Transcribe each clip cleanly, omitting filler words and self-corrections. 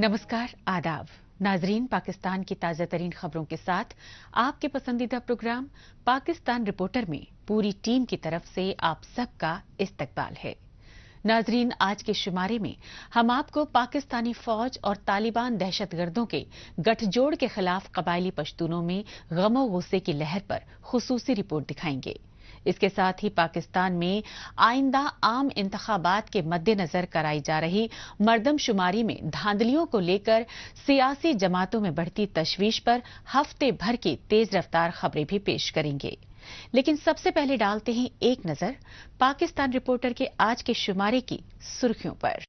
नमस्कार, आदाब नाजरीन। पाकिस्तान की ताज़ा तरीन खबरों के साथ आपके पसंदीदा प्रोग्राम पाकिस्तान रिपोर्टर में पूरी टीम की तरफ से आप सबका इस्तकबाल है। नाजरीन, आज के शुमारे में हम आपको पाकिस्तानी फौज और तालिबान दहशतगर्दों के गठजोड़ के खिलाफ कबायली पश्तूनों में गमो गुस्से की लहर पर खुसूसी रिपोर्ट दिखाएंगे। इसके साथ ही पाकिस्तान में आइंदा आम इंतखाबात के मद्देनजर कराई जा रही मर्दमशुमारी में धांधलियों को लेकर सियासी जमातों में बढ़ती तशवीश पर हफ्ते भर की तेज रफ्तार खबरें भी पेश करेंगे। लेकिन सबसे पहले डालते हैं एक नजर पाकिस्तान रिपोर्टर के आज के शुमारे की सुर्खियों पर।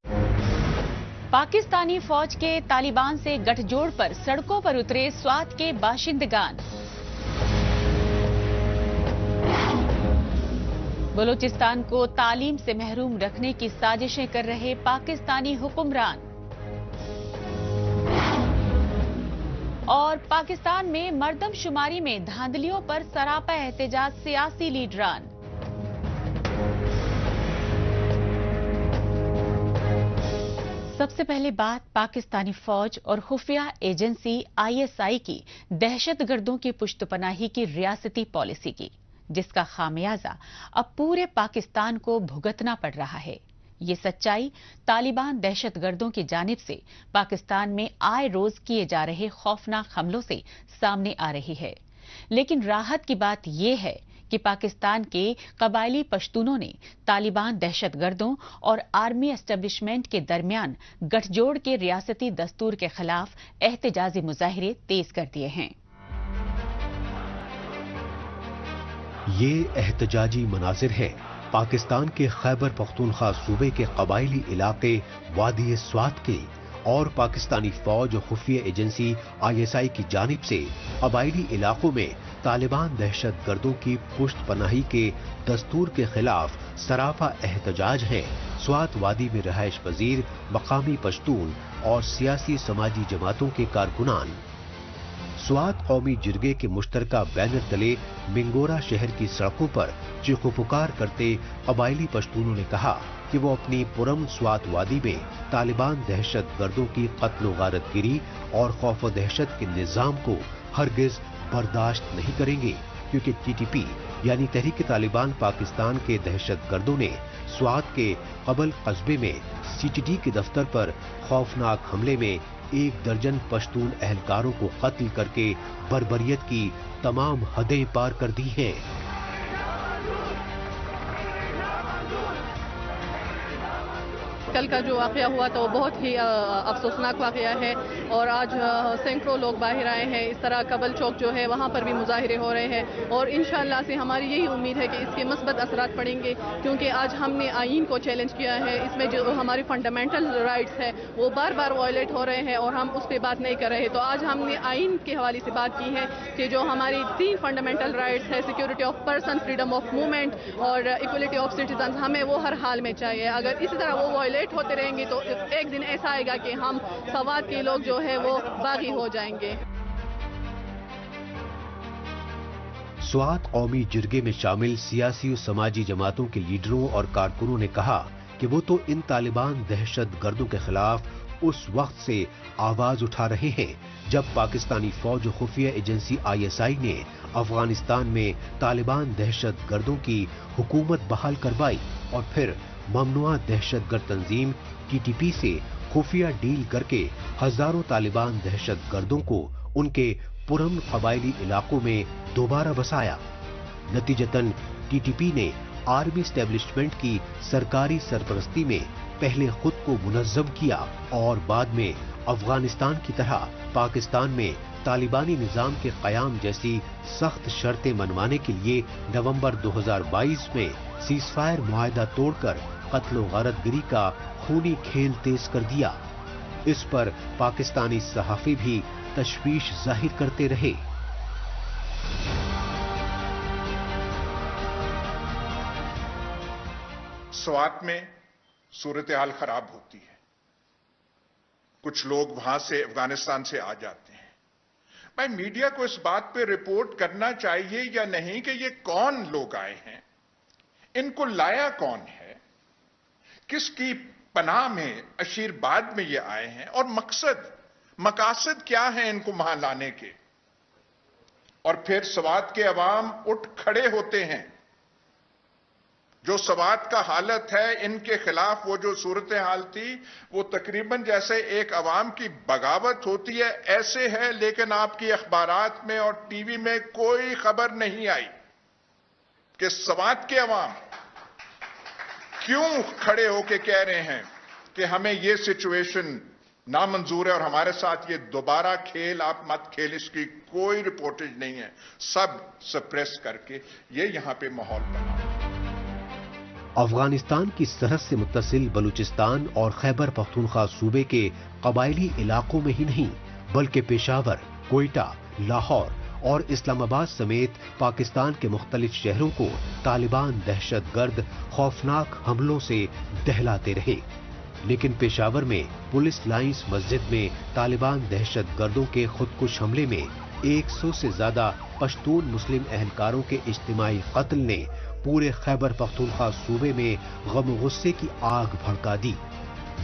पाकिस्तानी फौज के तालिबान से गठजोड़ पर सड़कों पर उतरे स्वात के बाशिंदगान। बलूचिस्तान को तालीम से महरूम रखने की साजिशें कर रहे पाकिस्तानी हुक्मरान। और पाकिस्तान में मर्दमशुमारी में धांधलियों पर सरापा एहतजाज सियासी लीडरान। सबसे पहले बात पाकिस्तानी फौज और खुफिया एजेंसी ISI की दहशतगर्दों की पुश्तपनाही की रियासती पॉलिसी की, जिसका खामियाजा अब पूरे पाकिस्तान को भुगतना पड़ रहा है। ये सच्चाई तालिबान दहशतगर्दों की जानिब से पाकिस्तान में आए रोज किए जा रहे खौफनाक हमलों से सामने आ रही है। लेकिन राहत की बात यह है कि पाकिस्तान के कबायली पश्तूनों ने तालिबान दहशतगर्दों और आर्मी एस्टेब्लिशमेंट के दरमियान गठजोड़ के रियासती दस्तूर के खिलाफ एहतजाजी मुजाहिरे तेज कर दिए हैं। ये एहतजाजी मनाजिर है पाकिस्तान के खैबर पख्तूनख्वा सूबे के कबायली इलाके वादी स्वात के, और पाकिस्तानी फौज और खुफिया एजेंसी ISI की जानिब से कबायली इलाकों में तालिबान दहशतगर्दों की पुश्त पनाही के दस्तूर के खिलाफ सराफा एहतजाज है। स्वात वादी में रहायश पजीर मकामी पश्तून और सियासी समाजी जमातों के कारकुनान स्वात कौमी जिरगे के मुश्तरका बैनर तले मिंगोरा शहर की सड़कों पर चीखो पुकार करते कबायली पश्तूनों ने कहा कि वो अपनी पुरम स्वात वादी में तालिबान दहशतगर्दों की कत्ल गारतगिरी और खौफ व दहशत के निजाम को हरगिज बर्दाश्त नहीं करेंगे, क्योंकि TTP यानी तहरीक तालिबान पाकिस्तान के दहशतगर्दों ने स्वात के कबल कस्बे में CTT के दफ्तर पर खौफनाक हमले में 1 दर्जन पश्तून अहलकारों को कत्ल करके बर्बरियत की तमाम हदें पार कर दी हैं। कल का जो वाक़या हुआ था वो बहुत ही अफसोसनाक वाक़या है, और आज सैकड़ों लोग बाहर आए हैं। इस तरह कबल चौक जो है वहाँ पर भी मुजाहिरे हो रहे हैं, और इंशाअल्लाह से हमारी यही उम्मीद है कि इसके मस्बत असरात पड़ेंगे, क्योंकि आज हमने आईन को चैलेंज किया है। इसमें जो हमारी फंडामेंटल राइट्स है वो बार बार वायलेट हो रहे हैं और हम उस पर बात नहीं कर रहे। तो आज हमने आईन के हवाले से बात की है कि जो हमारी 3 फंडामेंटल राइट्स है, security of person, freedom of movement और इक्वलिटी ऑफ सिटीजन, हमें वो हर हाल में चाहिए। अगर इसी तरह वो वायलेट होते रहेंगे तो एक दिन ऐसा आएगा कि हम स्वात के लोग जो है वो बागी हो जाएंगे। स्वात कौमी जिरगे में शामिल सियासी और समाजी जमातों के लीडरों और कारकुनों ने कहा कि वो तो इन तालिबान दहशतगर्दों के खिलाफ उस वक्त से आवाज उठा रहे हैं जब पाकिस्तानी फौज और खुफिया एजेंसी ISI ने अफगानिस्तान में तालिबान दहशतगर्दों की हुकूमत बहाल करवाई, और फिर ममनुआ दहशतगर्द तंजीम TTP से खुफिया डील करके हजारों तालिबान दहशतगर्दों को उनके पुरम कबायली इलाकों में दोबारा बसाया। नतीजतन TTP ने आर्मी एस्टेब्लिशमेंट की सरकारी सरपरस्ती में पहले खुद को मुनज़्ज़म किया, और बाद में अफगानिस्तान की तरह पाकिस्तान में तालिबानी निजाम के कयाम जैसी सख्त शर्तें मनवाने के लिए नवंबर 2022 में सीज़फायर मुआहदा तोड़कर कत्ल गारतगिरी का खूनी खेल तेज कर दिया। इस पर पाकिस्तानी सहाफ़ी भी तशवीश जाहिर करते रहे। स्वात में सूरत हाल खराब होती है, कुछ लोग वहां से अफगानिस्तान से आ जाते हैं। भाई, मीडिया को इस बात पे रिपोर्ट करना चाहिए या नहीं कि ये कौन लोग आए हैं, इनको लाया कौन है, किसकी پناہ میں اشیرباد میں یہ آئے ہیں، اور مقاصد کیا ہیں ان کو وہاں لانے کے؟ اور پھر سوات کے عوام اٹھ کھڑے ہوتے ہیں. جو سوات کا حالت ہے، ان کے خلاف وہ جو صورتحال تھی، وہ تقریباً جیسے ایک عوام کی بغاوت ہوتی ہے ایسے ہے، لیکن آپ کی اخبارات میں اور ٹی وی میں کوئی خبر نہیں آئی کہ سوات کے عوام کیوں کھڑے ہو کے کہہ رہے ہیں کہ ہمیں یہ سچویشن نامنظور ہے اور ہمارے ساتھ یہ دوبارہ کھیل آپ مت کھیل. اس کی کوئی رپورٹیج نہیں ہے، سب سپریس کر کے یہ یہاں پہ ماحول بنا. افغانستان کی سرحد سے متصل بلوچستان اور خیبر پختونخوا صوبے کے قبائلی علاقوں میں ہی نہیں بلکہ پشاور، کوئٹہ، لاہور اور اسلام آباد سمیت پاکستان کے مختلف شہروں کو طالبان دہشت گرد خوفناک حملوں سے دہلاتے رہے. لیکن پشاور میں پولیس لائنز مسجد میں طالبان دہشت گردوں کے خودکش حملے میں 100 سے زیادہ پشتون مسلم اہلکاروں کے اجتماعی قتل نے پورے خیبر پختونخوا صوبے میں غم و غصے کی آگ بھڑکا دی.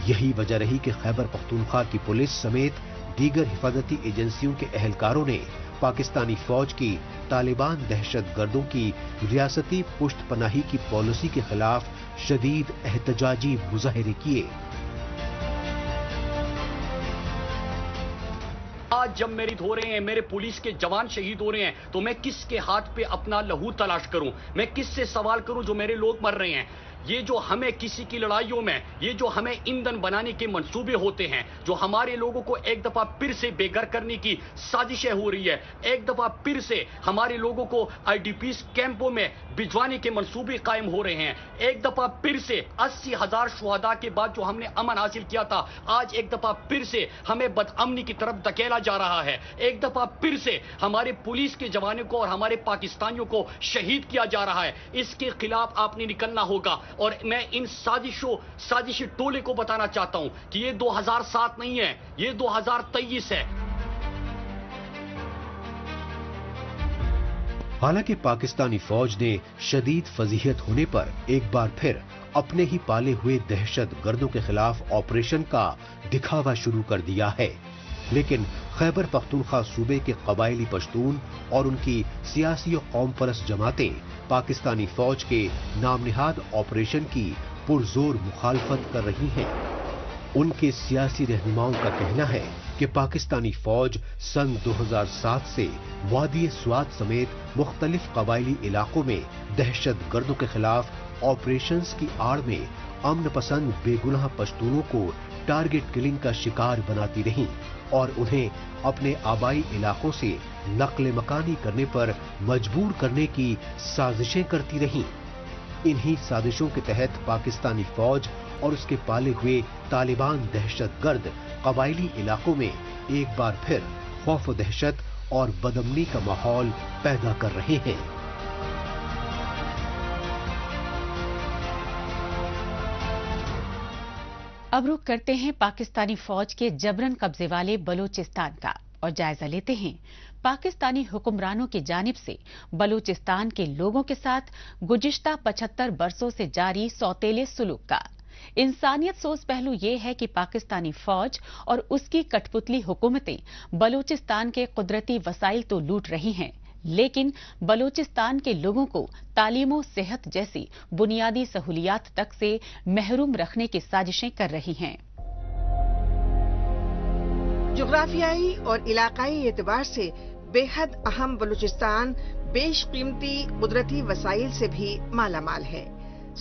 یہی وجہ رہی کہ خیبر پختونخوا کی پولیس سمیت دیگر حفاظتی ایجنسیوں کے اہلکاروں نے پاکستانی فوج کی طالبان دہشت گردوں کی ریاستی پشت پناہی کی پالیسی کے خلاف شدید احتجاجی مظاہرے کیے. آج جب میری ہو رہے ہیں، میرے پولیس کے جوان شہید ہو رہے ہیں، تو میں کس کے ہاتھ پہ اپنا لہو تلاش کروں؟ میں کس سے سوال کروں جو میرے لوگ مر رہے ہیں؟ یہ جو ہمیں کسی کی لڑائیوں میں، یہ جو ہمیں ایندھن بنانے کے منصوبے ہوتے ہیں، جو ہمارے لوگوں کو ایک دفعہ پھر سے بے گھر کرنے کی سازشیں ہو رہی ہے، ایک دفعہ پھر سے ہمارے لوگوں کو آئی ڈی پیز کیمپوں میں بھجوانے کے منصوبے قائم ہو رہے ہیں، ایک دفعہ پھر سے 80,000 شہداء کے بعد جو ہم نے امن حاصل کیا تھا، آج ایک دفعہ پھر سے ہمیں بدامنی کی طرف دھکیلا جا رہا ہے، ایک دفعہ پھر سے ہمارے پولیس کے جوانوں کو اور ہمارے پاکستانیوں کو شہید کیا جا رہا ہے. اس کے خلاف آپ نے نکلنا ہوگا. اور میں ان سازشی ٹولے کو بتانا چاہتا ہوں کہ یہ 2007 نہیں ہے، یہ 2023 ہے. حالانکہ پاکستانی فوج نے شدید فضیحت ہونے پر ایک بار پھر اپنے ہی پالے ہوئے دہشت گردوں کے خلاف آپریشن کا دکھاوا شروع کر دیا ہے، لیکن خیبر پختونخوا صوبے کے قبائلی پشتون اور ان کی سیاسی و قوم پرست جماعتیں پاکستانی فوج کے نام نہاد آپریشن کی پرزور مخالفت کر رہی ہیں. ان کے سیاسی رہنماؤں کا کہنا ہے کہ پاکستانی فوج سن 2007 سے وادی سوات سمیت مختلف قبائلی علاقوں میں دہشت گردوں کے خلاف آپریشنز کی آڑ میں امن پسند بے گناہ پشتونوں کو ٹارگٹ کلنگ کا شکار بناتی رہیں اور انہیں اپنے آبائی علاقوں سے نقل مکانی کرنے پر مجبور کرنے کی سازشیں کرتی رہیں. انہی سازشوں کے تحت پاکستانی فوج اور اس کے پالے ہوئے طالبان دہشت گرد قبائلی علاقوں میں ایک بار پھر خوف و دہشت اور بدامنی کا ماحول پیدا کر رہے ہیں. اب رخ کرتے ہیں پاکستانی فوج کے جبرن قبضے والے بلوچستان کا اور جائزہ لیتے ہیں پاکستانی حکمرانوں کی جانب سے بلوچستان کے لوگوں کے ساتھ گزشتہ 75 برسوں سے جاری سوتیلے سلوک کا. انسانیت سوز پہلو یہ ہے کہ پاکستانی فوج اور اس کی کٹ پتلی حکومتیں بلوچستان کے قدرتی وسائل تو لوٹ رہی ہیں، لیکن بلوچستان کے لوگوں کو تعلیم و صحت جیسی بنیادی سہولیات تک سے محروم رکھنے کی سازشیں کر رہی ہیں. جغرافیائی اور علاقائی اعتبار سے بے حد اہم بلوچستان بیش قیمتی قدرتی وسائل سے بھی مالا مال ہے.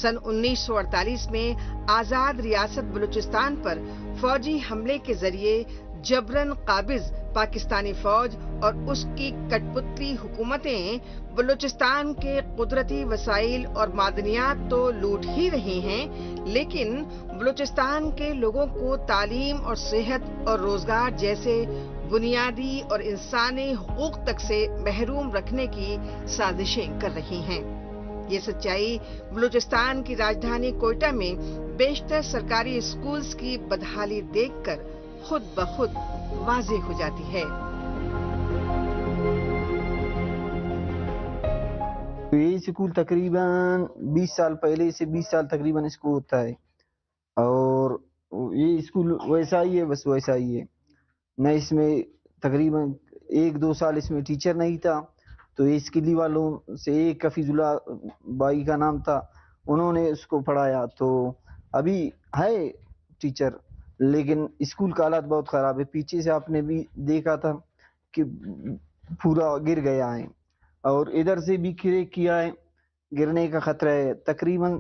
سن 1948 میں آزاد ریاست بلوچستان پر فوجی حملے کے ذریعے جبرن قابض پاکستانی فوج اور اس کی کٹ پتلی حکومتیں بلوچستان کے قدرتی وسائل اور معدنیات تو لوٹ ہی رہی ہیں، لیکن بلوچستان کے لوگوں کو تعلیم اور صحت اور روزگار جیسے بنیادی اور انسانی حقوق تک سے محروم رکھنے کی سازشیں کر رہی ہیں. یہ سچائی بلوچستان کی راجدھانی کوئٹہ میں بیشتر سرکاری اسکولز کی بدحالی دیکھ کر خود بخود واضح ہو جاتی ہے. یہ اسکول تقریباً 20 سال پہلے سے 20 سال تقریباً اس کو ہوتا ہے، اور یہ اسکول ویسا ہی ہے، بس ویسا ہی ہے. نہ اس میں تقریباً 1-2 سال اس میں ٹیچر نہیں تھا، تو اس قلی والوں سے ایک حفیظ اللہ بائی کا نام تھا، انہوں نے اس کو پڑھایا. تو ابھی ہے ٹیچر، لیکن اسکول کا حالات بہت خراب ہے. پیچھے سے آپ نے بھی دیکھا تھا کہ پورا گر گیا ہے، اور ادھر سے بھی کریک کیا ہے، گرنے کا خطرہ ہے. تقریباً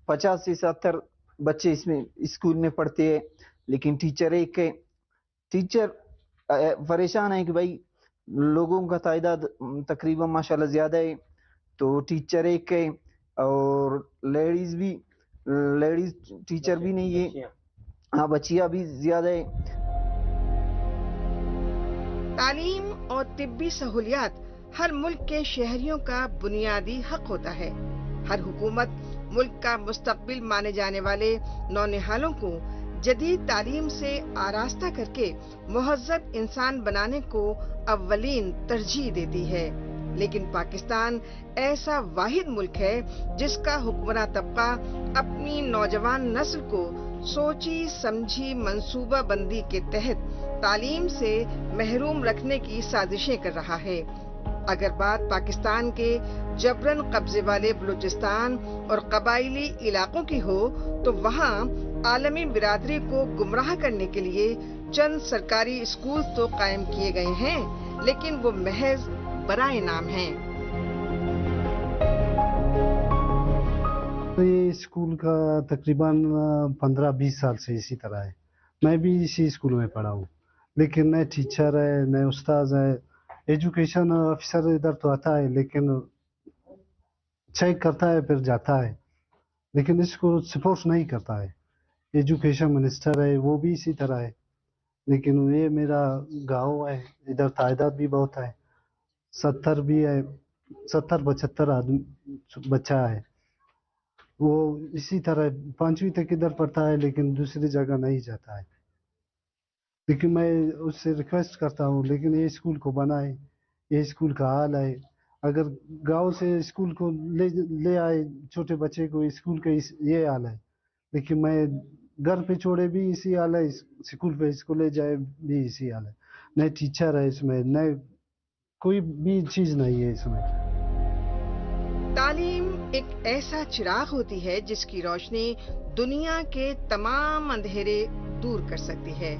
50 سے 70 بچے اس میں اسکول میں پڑھتے ہیں، لیکن ٹیچر ایک ہے. ٹیچر پریشان ہے کہ بھائی لوگوں کا تعداد تقریباً ماشاءاللہ زیادہ ہے، تو ٹیچر ایک ہے، اور لیڈیز ٹیچر بھی نہیں ہے. ہاں، بچیاں بھی زیادہ ہے. تعلیم اور طبی سہولیات ہر ملک کے شہریوں کا بنیادی حق ہوتا ہے. ہر حکومت ملک کا مستقبل مانے جانے والے نونہالوں کو جدید تعلیم سے آراستہ کر کے مہذب انسان بنانے کو اولین ترجیح دیتی ہے. لیکن پاکستان ایسا واحد ملک ہے جس کا حکمراں طبقہ اپنی نوجوان نسل کو سوچی سمجھی منصوبہ بندی کے تحت تعلیم سے محروم رکھنے کی سازشیں کر رہا ہے. اگر بات پاکستان کے جبرن قبضے والے بلوچستان اور قبائلی علاقوں کی ہو تو وہاں عالمی برادری کو گمراہ کرنے کے لیے چند سرکاری اسکول تو قائم کیے گئے ہیں، لیکن وہ محض برائے نام ہیں. یہ اسکول کا تقریباً 15-20 سال سے اسی طرح ہے. میں بھی اسی اسکول میں پڑھا ہوں، لیکن نئے ٹیچر ہے، نئے استاذ ہے. ایجوکیشن آفیسر ادھر تو آتا ہے، لیکن چیک کرتا ہے پھر جاتا ہے، لیکن اس کو سپورٹ نہیں کرتا ہے. ایجوکیشن منسٹر ہے، وہ بھی اسی طرح ہے. لیکن یہ میرا گاؤں ہے، ادھر تعداد بھی بہت ہے، 70 بھی ہے، 70-75 آدمی بچہ ہے. وہ اسی طرح 5ویں تک ادھر پڑھتا ہے، لیکن دوسری جگہ نہیں جاتا ہے. لیکن میں اس سے ریکویسٹ کرتا ہوں، لیکن یہ اسکول کو بنائے، یہ اسکول کا حال ہے. اگر گاؤں سے اسکول کو لے آئے چھوٹے بچے کو اسکول کا یہ حال ہے، لیکن میں گھر پہ چھوڑے بھی اسی حال ہے، اسکول پہ اس کو لے جائے بھی اسی حال ہے. نئے ٹیچر ہے اس میں، نئے کوئی بھی چیز نہیں ہے اس میں. تعلیم ایک ایسا چراغ ہوتی ہے جس کی روشنی دنیا کے تمام اندھیرے دور کر سکتی ہے.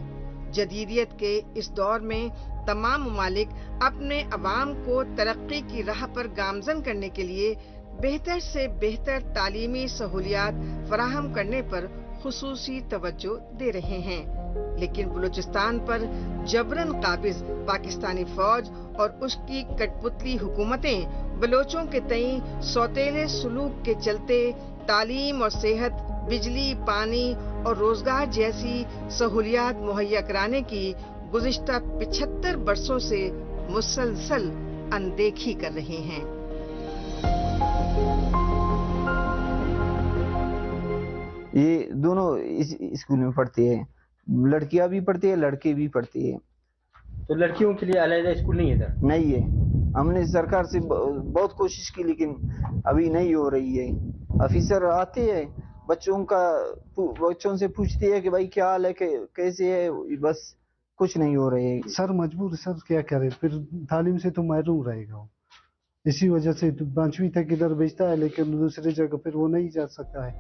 جدیدیت کے اس دور میں تمام ممالک اپنے عوام کو ترقی کی راہ پر گامزن کرنے کے لیے بہتر سے بہتر تعلیمی سہولیات فراہم کرنے پر خصوصی توجہ دے رہے ہیں. لیکن بلوچستان پر جبرن قابض پاکستانی فوج اور اس کی کٹ پتلی حکومتیں بلوچوں کے تئیں سوتیلے سلوک کے چلتے تعلیم اور صحت، بجلی، پانی اور روزگار جیسی سہولیات مہیا کرانے کی گزشتہ 75 برسوں سے مسلسل اندیکھی کر رہے ہیں. یہ دونوں اس اسکول میں پڑھتے ہیں، لڑکیاں بھی پڑھتی ہیں، لڑکے بھی پڑھتے ہیں. تو لڑکیوں کے لیے علیحدہ اسکول نہیں ہے ادھر؟ نہیں ہے. ہم نے سرکار سے بہت کوشش کی، لیکن ابھی نہیں ہو رہی ہے. آفیسر آتے ہیں، بچوں سے پوچھتے ہیں کہ بھائی کیا حال ہے، کیسے ہے، بس کچھ نہیں ہو رہے ہیں. سر مجبور سر کیا کرے، پھر تعلیم سے تو محروم رہے گا. اسی وجہ سے 5ویں تک ادھر بھیجتا ہے، لیکن دوسری جگہ پھر وہ نہیں جا سکتا ہے.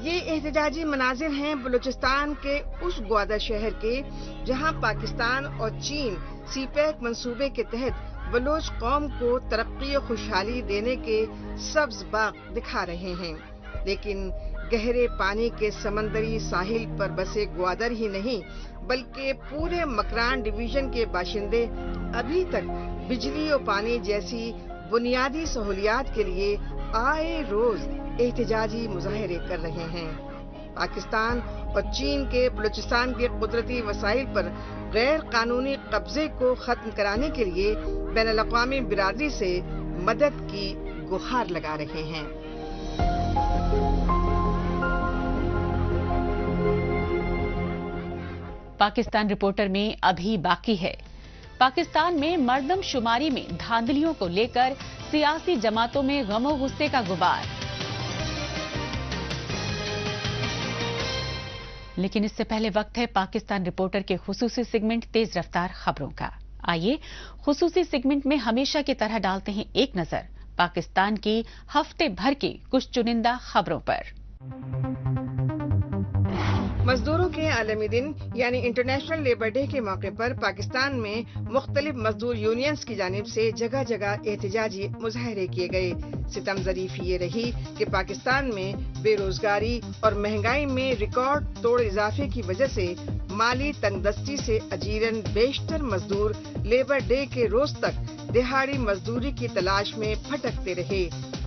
یہ احتجاجی مناظر ہیں بلوچستان کے اس گوادر شہر کے جہاں پاکستان اور چین سی پیک منصوبے کے تحت بلوچ قوم کو ترقی و خوشحالی دینے کے سبز باغ دکھا رہے ہیں. لیکن گہرے پانی کے سمندری ساحل پر بسے گوادر ہی نہیں بلکہ پورے مکران ڈویژن کے باشندے ابھی تک بجلی و پانی جیسی بنیادی سہولیات کے لیے آئے روز احتجاجی مظاہرے کر رہے ہیں. پاکستان اور چین کے بلوچستان کے قدرتی وسائل پر غیر قانونی قبضے کو ختم کرانے کے لیے بین الاقوامی برادری سے مدد کی گہار لگا رہے ہیں. پاکستان رپورٹر میں ابھی باقی ہے. پاکستان میں مردم شماری میں دھاندلیوں کو لے کر سیاسی جماعتوں میں غم و غصے کا غبار. लेकिन इससे पहले वक्त है पाकिस्तान रिपोर्टर के खुसूसी सेगमेंट तेज रफ्तार खबरों का। आइए खुसूसी सेगमेंट में हमेशा की तरह डालते हैं एक नजर पाकिस्तान की हफ्ते भर की कुछ चुनिंदा खबरों पर। मजदूरों के आलमी दिन यानी इंटरनेशनल लेबर डे के मौके पर पाकिस्तान में मुख्तलिफ मजदूर यूनियंस की जानिब से जगह जगह एहतजाजी मुजाहरे किए गए। सितम ज़रीफ़ी ये रही कि पाकिस्तान में बेरोजगारी और महंगाई में रिकॉर्ड तोड़ इजाफे की वजह से माली तंगदस्ती से अजीरन बेशतर मजदूर लेबर डे के रोज तक दिहाड़ी मजदूरी की तलाश में भटकते रहे।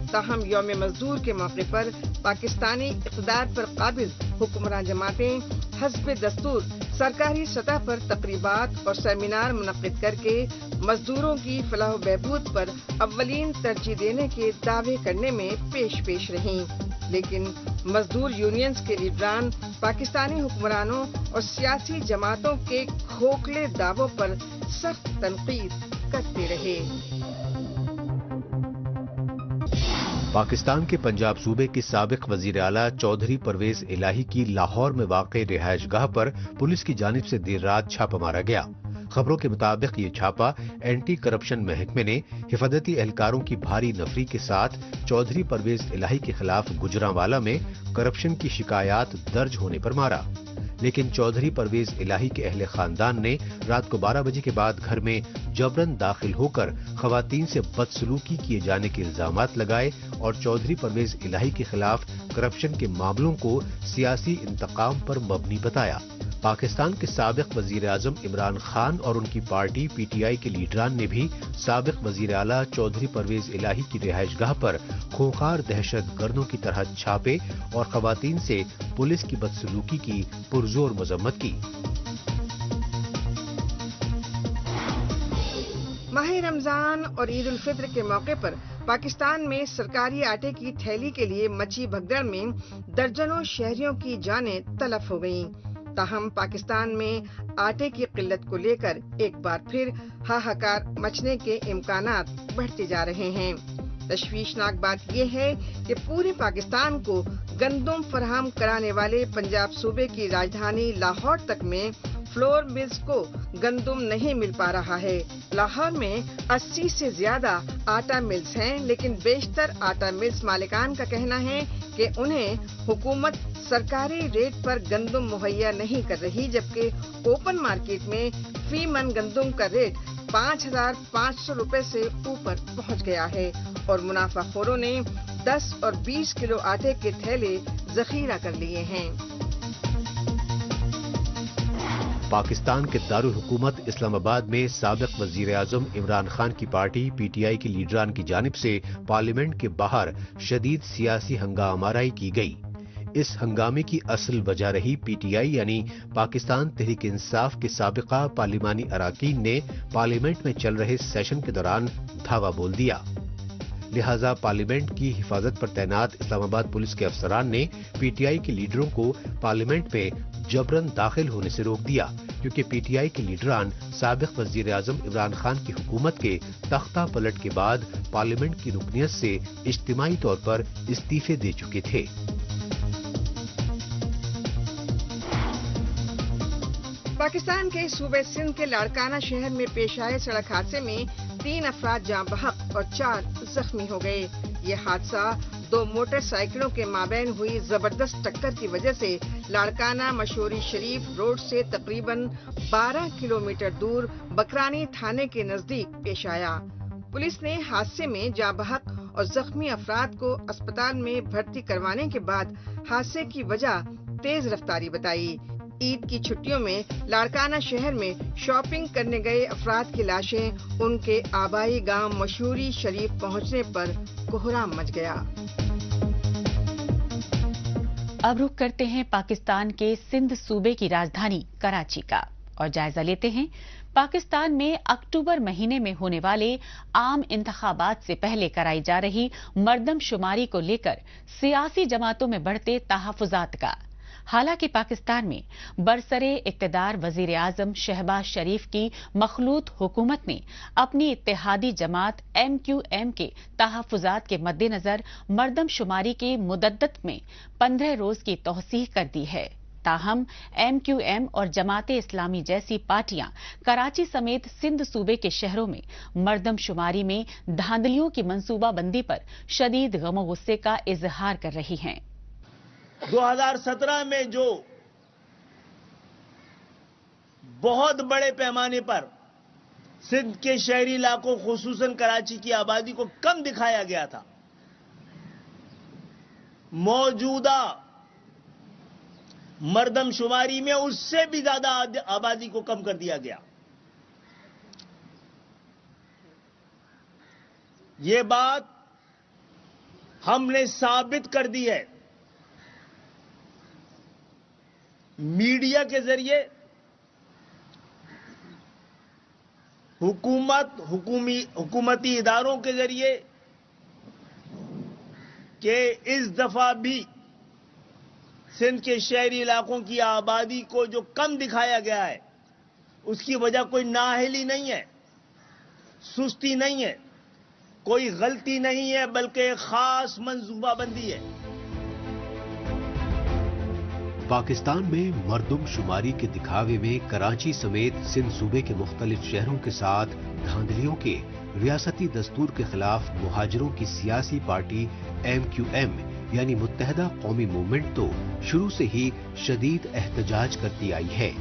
ताहम यौम मजदूर के मौके पर पाकिस्तानी इक़्तिदार पर काबिज हुक्मरान जमातें हस्ब दस्तूर सरकारी सतह पर तकरीबात और सेमिनार मुनक़्क़िद करके मजदूरों की फलाह बहबूद पर अव्वलीन तरजीह देने के दावे करने में पेश रहीं। लेकिन मजदूर यूनियंस के लीडरान पाकिस्तानी हुक्मरानों और सियासी जमातों के खोखले दावों पर सख्त तनकीद करते रहे। पाकिस्तान के पंजाब सूबे के साबिक वजीर आला चौधरी परवेज इलाही की लाहौर में वाक़ रिहायशगाह पर पुलिस की जानिब से देर रात छापा मारा गया। खबरों के मुताबिक ये छापा एंटी करप्शन महकमे ने हिफाजती एहलकारों की भारी नफरी के साथ चौधरी परवेज इलाही के खिलाफ गुजरांवाला में करप्शन की शिकायत दर्ज होने पर मारा। लेकिन चौधरी परवेज इलाही के अहले खानदान ने रात को 12 बजे के बाद घर में जबरन दाखिल होकर खवातीन से बदसलूकी किए जाने के इल्जामात लगाए और चौधरी परवेज इलाही के खिलाफ करप्शन के मामलों को सियासी इंतकाम पर मबनी बताया। पाकिस्तान के साबिक वजीर आजम इमरान खान और उनकी पार्टी पीटीआई के लीडरान ने भी साबिक वजीर आला चौधरी परवेज इलाही की रिहायशगाह पर खूंखार दहशत गर्दों की तरह छापे और खवातीन से पुलिस की बदसलूकी की पुरजोर मजम्मत की। माह रमजान और ईद उल फित्र के मौके पर पाकिस्तान में सरकारी आटे की थैली के लिए मची भगदड़ में दर्जनों शहरियों की जानें तलफ हो गयीं। ताहम पाकिस्तान में आटे की किल्लत को लेकर एक बार फिर हाहाकार मचने के इम्कानात बढ़ते जा रहे हैं। तशवीशनाक बात यह है कि पूरे पाकिस्तान को गंदम फराहम कराने वाले पंजाब सूबे की राजधानी लाहौर तक में फ्लोर मिल्स को गंदम नहीं मिल पा रहा है। लाहौर में 80 से ज्यादा आटा मिल्स हैं, लेकिन बेशतर आटा मिल्स मालिकान का कहना है कि उन्हें हुकूमत सरकारी रेट पर गंदम मुहैया नहीं कर रही, जबकि ओपन मार्केट में फी मन गंदम का रेट 5,500 रुपए से ऊपर पहुंच गया है और मुनाफाखोरों ने 10 और 20 किलो आटे के थैले जखीरा कर लिए हैं। पाकिस्तान के दारुल हुकूमत इस्लामाबाद में साबिक वजीर आजम इमरान खान की पार्टी पीटीआई के लीडरान की जानिब से पार्लियामेंट के बाहर शदीद सियासी हंगामाराई की गई। इस हंगामे की असल वजह रही पीटीआई यानी पाकिस्तान तहरीक इंसाफ के साबिका पार्लिमानी अराकीन ने पार्लियामेंट में चल रहे सेशन के दौरान धावा बोल दिया। लिहाजा पार्लियामेंट की हिफाजत पर तैनात इस्लामाबाद पुलिस के अफसरान ने पीटीआई के लीडरों को पार्लियामेंट में जबरन दाखिल होने से रोक दिया, क्योंकि पीटीआई के लीडरान साबिक वजीर आजम इमरान खान की हुकूमत के तख्ता पलट के बाद पार्लियामेंट की रुकनियत से इज्तिमाई तौर पर इस्तीफे दे चुके थे। पाकिस्तान के सूबे सिंध के लाड़काना शहर में पेश आए सड़क हादसे में 3 अफराद जाँ बहक और 4 जख्मी हो गए। ये हादसा 2 मोटरसाइकिलों के माबैन हुई जबरदस्त टक्कर की वजह से लाड़काना मशहूरी शरीफ रोड से तकरीबन 12 किलोमीटर दूर बकरानी थाने के नजदीक पेश आया। पुलिस ने हादसे में जाँ बहक और जख्मी अफराद को अस्पताल में भर्ती करवाने के बाद हादसे की वजह तेज रफ्तारी बताई। ईद की छुट्टियों में लाड़काना शहर में शॉपिंग करने गए अफराद की लाशें उनके आबाई गांव मशहूरी शरीफ पहुंचने पर कोहराम मच गया। अब रुख करते हैं पाकिस्तान के सिंध सूबे की राजधानी कराची का और जायजा लेते हैं पाकिस्तान में अक्टूबर महीने में होने वाले आम इंतखाबात से पहले कराई जा रही मर्दमशुमारी को लेकर सियासी जमातों में बढ़ते तहफ्फुजात का। हालांकि पाकिस्तान में बरसरे इक्तदार वजीर आजम शहबाज शरीफ की मखलूत हुकूमत ने अपनी इत्तेहादी जमात MQM के तहफ्फुजात के मद्देनजर मर्दमशुमारी की मुद्दत में 15 रोज की तौसीह कर दी है। ताहम MQM और जमाते इस्लामी जैसी पार्टियां कराची समेत सिंध सूबे के शहरों में मर्दमशुमारी में धांधलियों की मंसूबाबंदी पर शदीद गम और गुस्से का इजहार कर रही हैं। 2017 में जो बहुत बड़े पैमाने पर सिंध के शहरी इलाकों खुसूसन कराची की आबादी को कम दिखाया गया था, मौजूदा मर्दमशुमारी में उससे भी ज्यादा आबादी को कम कर दिया गया। ये बात हमने साबित कर दी है। मीडिया के जरिए हुकूमती इदारों के जरिए कि इस दफा भी सिंध के शहरी इलाकों की आबादी को जो कम दिखाया गया है, उसकी वजह कोई नाअहली नहीं है, सुस्ती नहीं है, कोई गलती नहीं है, बल्कि एक खास मंसूबाबंदी है। पाकिस्तान में मर्दमशुमारी के दिखावे में कराची समेत सिंध सूबे के मुख्तलिफ शहरों के साथ धांधलियों के रियासती दस्तूर के खिलाफ मुहाजिरों की सियासी पार्टी MQM यानी मुत्तहदा कौमी मूवमेंट तो शुरू से ही शदीद एहतजाज करती आई है,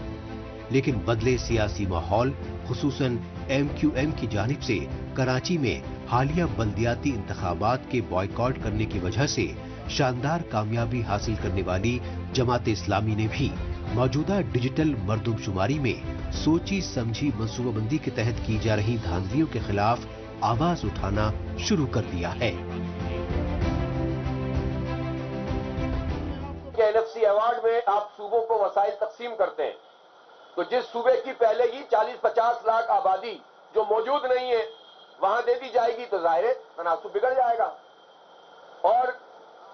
लेकिन बदले सियासी माहौल खुसूसन MQM की जानिब से कराची में हालिया बल्दियाती इंतखाबात के बॉयकॉट करने की वजह से शानदार कामयाबी हासिल करने वाली जमात इस्लामी ने भी मौजूदा डिजिटल मर्दमशुमारी में सोची समझी मंसूबाबंदी के तहत की जा रही धांधलियों के खिलाफ आवाज उठाना शुरू कर दिया है। NFC अवार्ड में आप सूबों को वसाइल तकसीम करते हैं, तो जिस सूबे की पहले ही 40-50 लाख आबादी जो मौजूद नहीं है वहां दे दी जाएगी तो जाहिर है तनासुब बिगड़ जाएगा और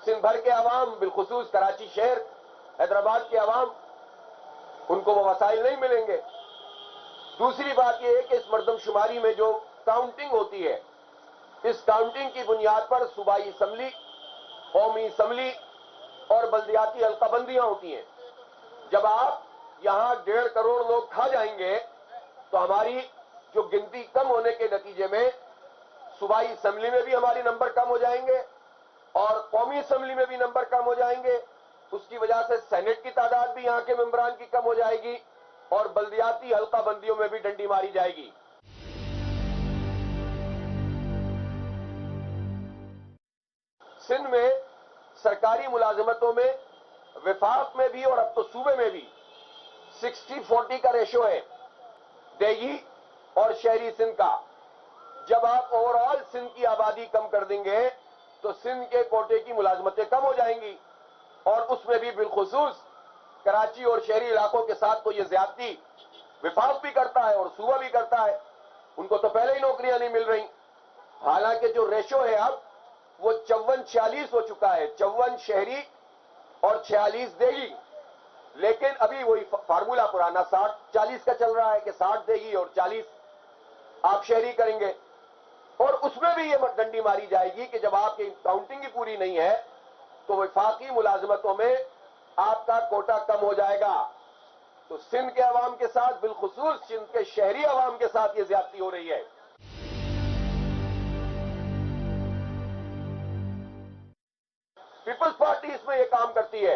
सिंध भर के अवाम, बिलखुसूस कराची शहर, हैदराबाद के अवाम, उनको वो वसाइल नहीं मिलेंगे। दूसरी बात यह है कि इस मर्दमशुमारी में जो काउंटिंग होती है, इस काउंटिंग की बुनियाद पर सूबाई असम्बली, कौमी असम्बली और बल्दियाती हल्काबंदियां होती हैं। जब आप यहां 1.5 करोड़ लोग खा जाएंगे तो हमारी जो गिनती कम होने के नतीजे में सूबाई असम्बली में भी हमारे नंबर कम हो जाएंगे और कौमी असम्बली में भी नंबर कम हो जाएंगे। उसकी वजह से सेनेट की तादाद भी यहां के मेंबरान की कम हो जाएगी और बल्दियाती हल्काबंदियों में भी डंडी मारी जाएगी। सिंध में सरकारी मुलाजमतों में विफाक में भी और अब तो सूबे में भी 60-40 का रेशो है देगी और शहरी सिंध का। जब आप ओवरऑल सिंध की आबादी कम कर देंगे तो सिंध के कोटे की मुलाजमतें कम हो जाएंगी और उसमें भी बिलखुसूस कराची और शहरी इलाकों के साथ तो ये ज्यादती विफाक भी करता है और सूबा भी करता है। उनको तो पहले ही नौकरियां नहीं मिल रही, हालांकि जो रेशो है अब वो 54-46 हो चुका है, 54 शहरी और 46 देगी। लेकिन अभी वही फार्मूला पुराना 60-40 का चल रहा है कि 60 देगी और 40 आप शहरी करेंगे और उसमें भी ये डंडी मारी जाएगी कि जब आपकी काउंटिंग ही पूरी नहीं है तो वफाकी मुलाजमतों में आपका कोटा कम हो जाएगा। तो सिंध के अवाम के साथ, बिलखुसूस सिंध के शहरी अवाम के साथ ये ज्यादती हो रही है। पीपल्स पार्टी इसमें यह काम करती है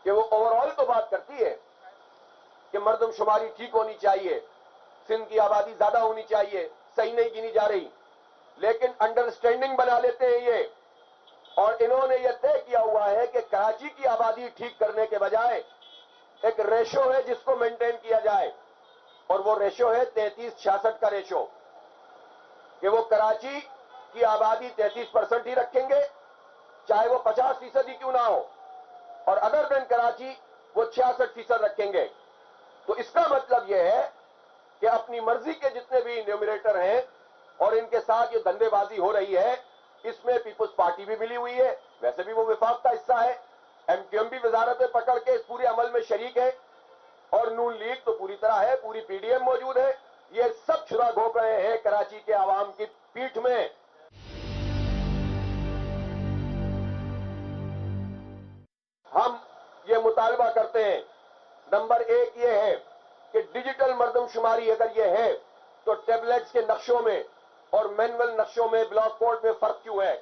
कि वो ओवरऑल तो बात करती है कि मर्दमशुमारी ठीक होनी चाहिए, सिंध की आबादी ज्यादा होनी चाहिए, सही नहीं गिनी जा रही, लेकिन अंडरस्टैंडिंग बना लेते हैं ये और इन्होंने ये तय किया हुआ है कि कराची की आबादी ठीक करने के बजाय एक रेशो है जिसको मेंटेन किया जाए और वो रेशो है 33-66 का रेशो, कि वो कराची की आबादी 33% ही रखेंगे चाहे वो 50% ही क्यों ना हो और अदर देन कराची वो 66% रखेंगे। तो इसका मतलब यह है कि अपनी मर्जी के जितने भी न्यूमरेटर हैं और इनके साथ ये धंधेबाजी हो रही है, इसमें पीपल्स पार्टी भी मिली हुई है, वैसे भी वो विफाक का हिस्सा है, MQM भी वजारत में पकड़ के इस पूरे अमल में शरीक है और नून लीग तो पूरी तरह है, पूरी PDM मौजूद है। ये सब छुरा घोंप रहे हैं कराची के आवाम की पीठ में। हम ये मुतालबा करते हैं نمبر ایک یہ ہے کہ ڈیجیٹل مردم شماری اگر یہ ہے تو ٹیبلیٹس کے نقشوں میں اور مینول نقشوں میں بلاک کوڈ میں فرق کیوں ہے؟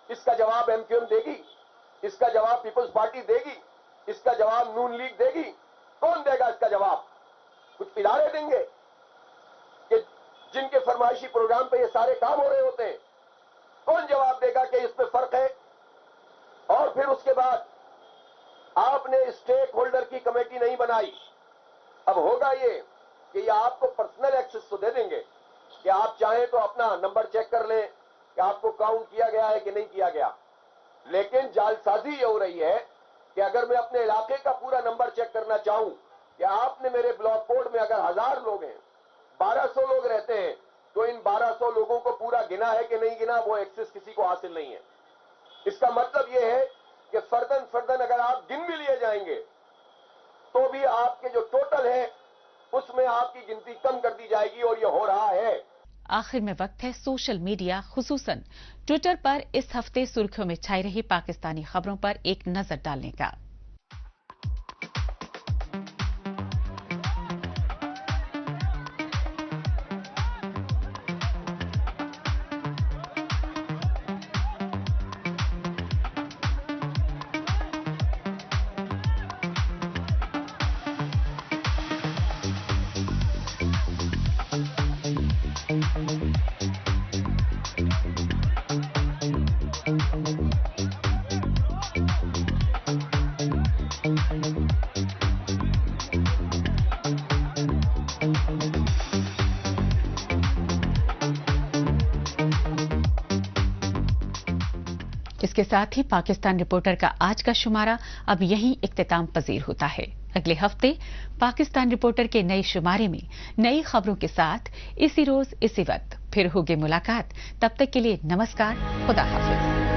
اس کا جواب ایم کیو ایم دے گی؟ اس کا جواب پیپلز پارٹی دے گی؟ اس کا جواب نون لیگ دے گی؟ کون دے گا اس کا جواب؟ کچھ ادارے دیں گے کہ جن کے فرمائشی پروگرام پہ یہ سارے کام ہو رہے ہوتے ہیں؟ کون جواب دے گا کہ اس میں فرق ہے؟ اور پھر اس کے بعد آپ نے اسٹیک ہولڈر کی کمیٹی نہیں بنائی. اب ہوگا یہ کہ یہ آپ کو پرسنل ایکسس تو دے دیں گے کہ آپ چاہیں تو اپنا نمبر چیک کر لیں کہ آپ کو کاؤنٹ کیا گیا ہے کہ نہیں کیا گیا. لیکن جعل سازی یہ ہو رہی ہے کہ اگر میں اپنے علاقے کا پورا نمبر چیک کرنا چاہوں کہ آپ نے میرے بلاک کوڈ میں اگر 1000 لوگ ہیں, 1200 لوگ رہتے ہیں, تو ان 1200 لوگوں کو پورا گنا ہے کہ نہیں گنا, وہ ایکسس کسی کو حاصل نہیں ہے. اس کا مطلب یہ ہے کہ فردن اگر آپ گن بھی لیے جائیں گے تو بھی آپ کے جو ٹوٹل ہے اس میں آپ کی گنتی کم کر دی جائے گی, اور یہ ہو رہا ہے. آخر میں وقت ہے سوشل میڈیا خصوصاً ٹویٹر پر اس ہفتے سرخیوں میں چھائی رہی پاکستانی خبروں پر ایک نظر ڈالنے کا. اس کے ساتھ ہی پاکستان رپورٹر کا آج کا شمارہ اب یہیں اختتام پذیر ہوتا ہے. اگلے ہفتے پاکستان رپورٹر کے نئے شمارے میں نئی خبروں کے ساتھ اسی روز اسی وقت پھر ہوگی ملاقات. تب تک کے لیے نمسکار, خدا حافظ.